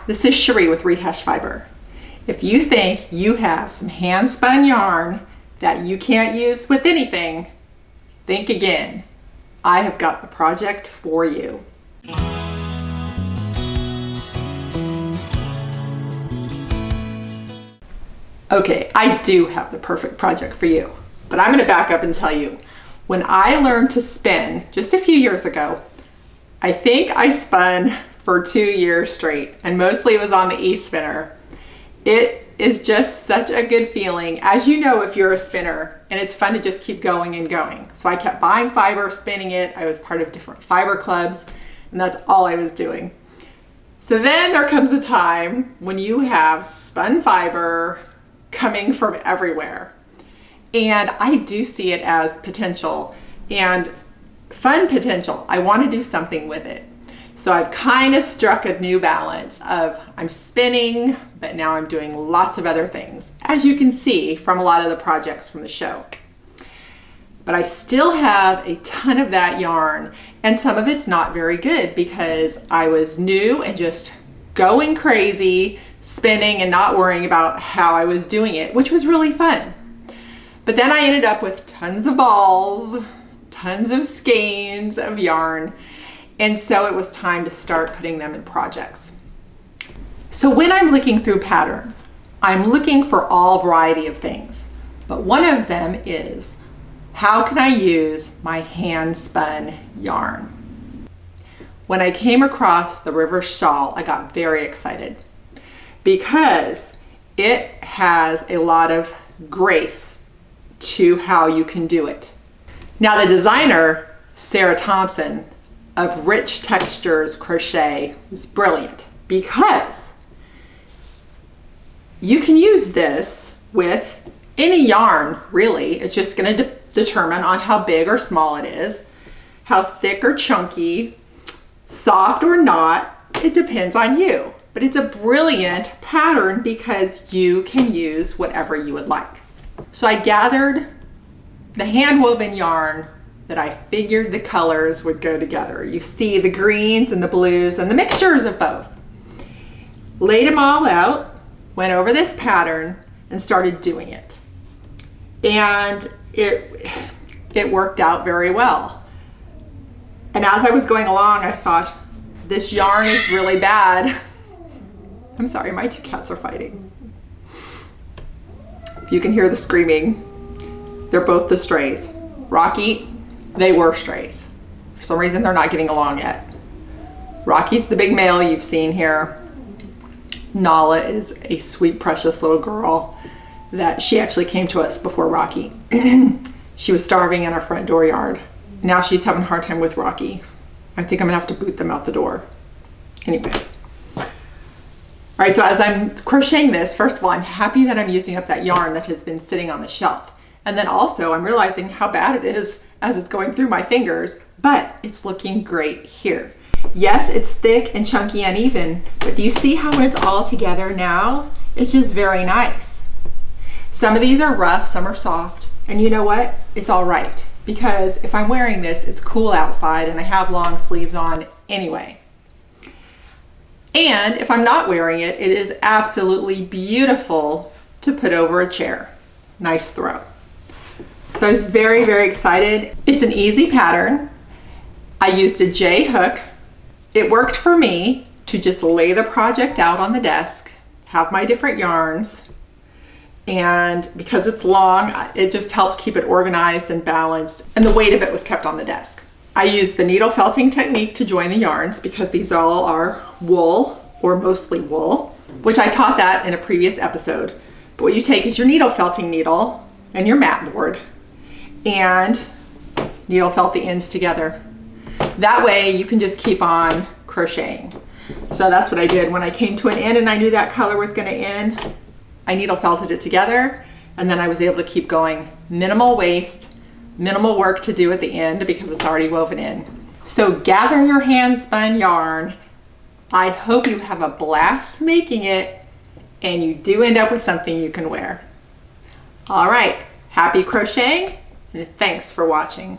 this is Cherie with Rehash Fiber. If you think you have some hand spun yarn that you can't use with anything, think again. I have got the project for you. Okay, I do have the perfect project for you, but I'm going to back up and tell you, when I learned to spin just a few years ago, I think I spun for 2 years straight, and mostly it was on the e-spinner. It is just such a good feeling, as you know, if you're a spinner, and it's fun to just keep going and going. So I kept buying fiber, spinning it. I was part of different fiber clubs, and that's all I was doing. So then there comes a time when you have spun fiber coming from everywhere. And I do see it as potential and fun potential. I want to do something with it. So I've kind of struck a new balance of I'm spinning, but now I'm doing lots of other things, as you can see from a lot of the projects from the show. But I still have a ton of that yarn, and some of it's not very good because I was new and just going crazy, spinning and not worrying about how I was doing it, which was really fun. But then I ended up with tons of balls, tons of skeins of yarn, and so it was time to start putting them in projects. So when I'm looking through patterns, I'm looking for all variety of things, but one of them is, how can I use my hand spun yarn? When I came across the Rivers Shawl, I got very excited because it has a lot of grace to how you can do it. Now the designer, Sara Thompson of Rich Textures Crochet, is brilliant because you can use this with any yarn, really. It's just going to determine on how big or small it is, how thick or chunky, soft or not. It depends on you. But it's a brilliant pattern because you can use whatever you would like. So I gathered the hand woven yarn that I figured the colors would go together. You see the greens and the blues and the mixtures of both. Laid them all out, went over this pattern and started doing it. And it worked out very well. And as I was going along, I thought, this yarn is really bad. I'm sorry, my two cats are fighting. If you can hear the screaming, they're both the strays. Rocky, they were strays. For some reason, they're not getting along yet. Rocky's the big male you've seen here. Nala is a sweet, precious little girl that she actually came to us before Rocky. She was starving in our front dooryard. Now she's having a hard time with Rocky. I think I'm gonna have to boot them out the door. Anyway. All right, so as I'm crocheting this, first of all, I'm happy that I'm using up that yarn that has been sitting on the shelf. And then also I'm realizing how bad it is as it's going through my fingers, but it's looking great here. Yes, it's thick and chunky and even, but do you see how when it's all together now, it's just very nice. Some of these are rough, some are soft, and you know what? It's all right, because if I'm wearing this, it's cool outside and I have long sleeves on anyway. And if I'm not wearing it, it is absolutely beautiful to put over a chair. Nice throw. So I was very, very excited. It's an easy pattern. I used a J hook. It worked for me to just lay the project out on the desk, have my different yarns, and because it's long, it just helped keep it organized and balanced, and the weight of it was kept on the desk. I used the needle felting technique to join the yarns because these all are wool, or mostly wool, which I taught that in a previous episode. But what you take is your needle felting needle and your mat board and needle felt the ends together. That way you can just keep on crocheting. So that's what I did. When I came to an end and I knew that color was going to end, I needle felted it together, and then I was able to keep going. Minimal waste, minimal work to do at the end because it's already woven in. So gather your hand spun yarn. I hope you have a blast making it and you do end up with something you can wear. All right, happy crocheting and thanks for watching.